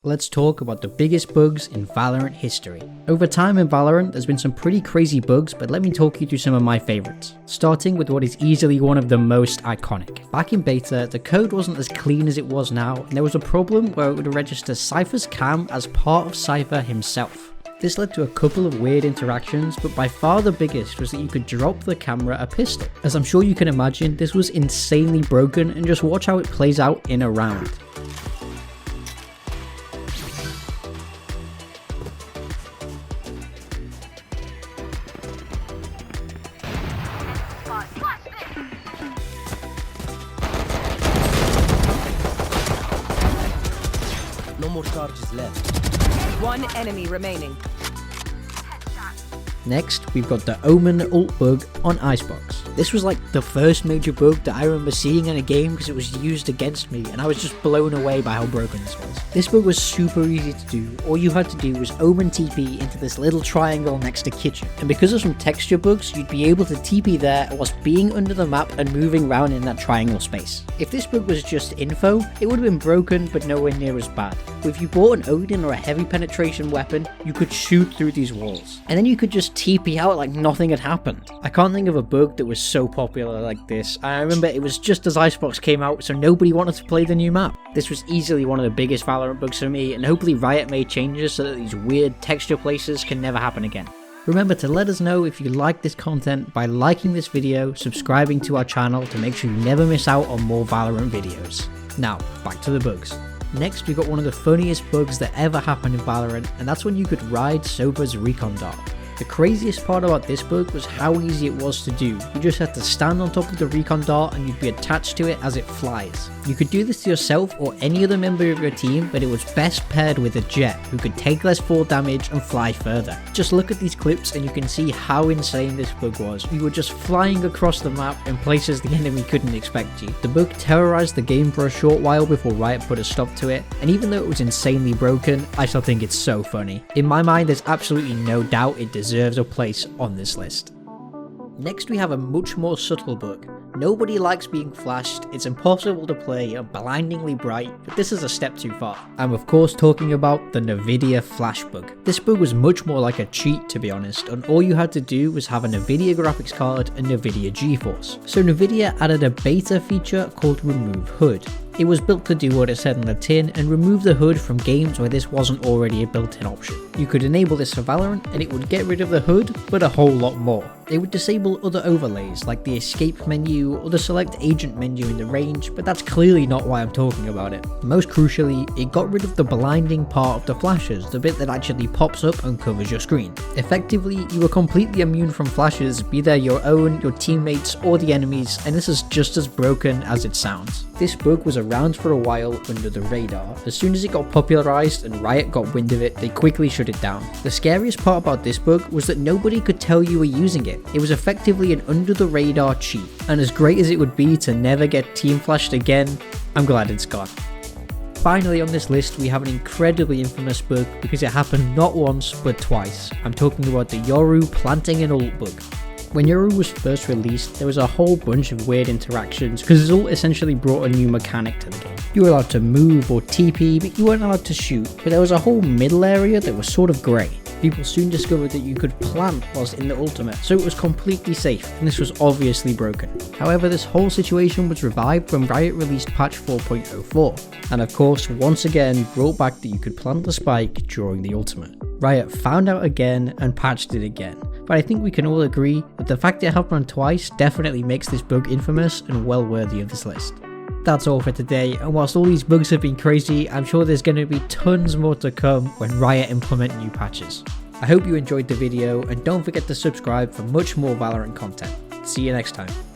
Let's talk about the biggest bugs in Valorant history. Over time in Valorant, there's been some pretty crazy bugs, but let me talk you through some of my favorites. Starting with what is easily one of the most iconic. Back in beta, the code wasn't as clean as it was now, and there was a problem where it would register Cypher's cam as part of Cypher himself. This led to a couple of weird interactions, but by far the biggest was that you could drop the camera a pistol. As I'm sure you can imagine, this was insanely broken, and just watch how it plays out in a round. No more charges left. One enemy remaining. Next, we've got the Omen ult bug on Icebox. This was like the first major bug that I remember seeing in a game because it was used against me, and I was just blown away by how broken this was. This bug was super easy to do. All you had to do was Omen TP into this little triangle next to kitchen, and because of some texture bugs, you'd be able to TP there whilst being under the map and moving around in that triangle space. If this bug was just info, it would have been broken but nowhere near as bad. But if you bought an Odin or a heavy penetration weapon, you could shoot through these walls, and then you could just TP out like nothing had happened. I can't think of a bug that was so popular like this. I remember it was just as Icebox came out, so nobody wanted to play the new map. This was easily one of the biggest Valorant bugs for me, and hopefully Riot made changes so that these weird texture places can never happen again. Remember to let us know if you like this content by liking this video, subscribing to our channel to make sure you never miss out on more Valorant videos. Now, back to the bugs. Next, we got one of the funniest bugs that ever happened in Valorant, and that's when you could ride Sova's Recon Dock. The craziest part about this bug was how easy it was to do. You just had to stand on top of the Recon Dart and you'd be attached to it as it flies. You could do this to yourself or any other member of your team, but it was best paired with a Jet who could take less fall damage and fly further. Just look at these clips and you can see how insane this bug was. You were just flying across the map in places the enemy couldn't expect you. The bug terrorized the game for a short while before Riot put a stop to it, and even though it was insanely broken, I still think it's so funny. In my mind, there's absolutely no doubt it deserves a place on this list. Next, we have a much more subtle bug. Nobody likes being flashed, it's impossible to play and blindingly bright, but this is a step too far. I'm of course talking about the NVIDIA Flashbug. This bug was much more like a cheat, to be honest, and all you had to do was have a NVIDIA graphics card and NVIDIA GeForce. So NVIDIA added a beta feature called Remove HUD. It was built to do what it said in the tin and remove the HUD from games where this wasn't already a built-in option. You could enable this for Valorant and it would get rid of the HUD, but a whole lot more. It would disable other overlays like the escape menu or the select agent menu in the range, but that's clearly not why I'm talking about it. Most crucially, it got rid of the blinding part of the flashes, the bit that actually pops up and covers your screen. Effectively, you were completely immune from flashes, be they your own, your teammates, or the enemies, and this is just as broken as it sounds. This bug was around for a while under the radar. As soon as it got popularized and Riot got wind of it, they quickly shut it down. The scariest part about this bug was that nobody could tell you were using it. It was effectively an under the radar cheat, and as great as it would be to never get team flashed again, I'm glad it's gone. Finally on this list, we have an incredibly infamous bug because it happened not once but twice. I'm talking about the Yoru Planting an ult bug. When Yoru was first released, there was a whole bunch of weird interactions because his ult essentially brought a new mechanic to the game. You were allowed to move or TP, but you weren't allowed to shoot, but there was a whole middle area that was sort of grey. People soon discovered that you could plant whilst in the ultimate, so it was completely safe, and this was obviously broken. However, this whole situation was revived when Riot released patch 4.04, and of course, once again brought back that you could plant the spike during the ultimate. Riot found out again and patched it again, but I think we can all agree that the fact it happened twice definitely makes this bug infamous and well worthy of this list. That's all for today, and whilst all these bugs have been crazy, I'm sure there's going to be tons more to come when Riot implement new patches. I hope you enjoyed the video, and don't forget to subscribe for much more Valorant content. See you next time.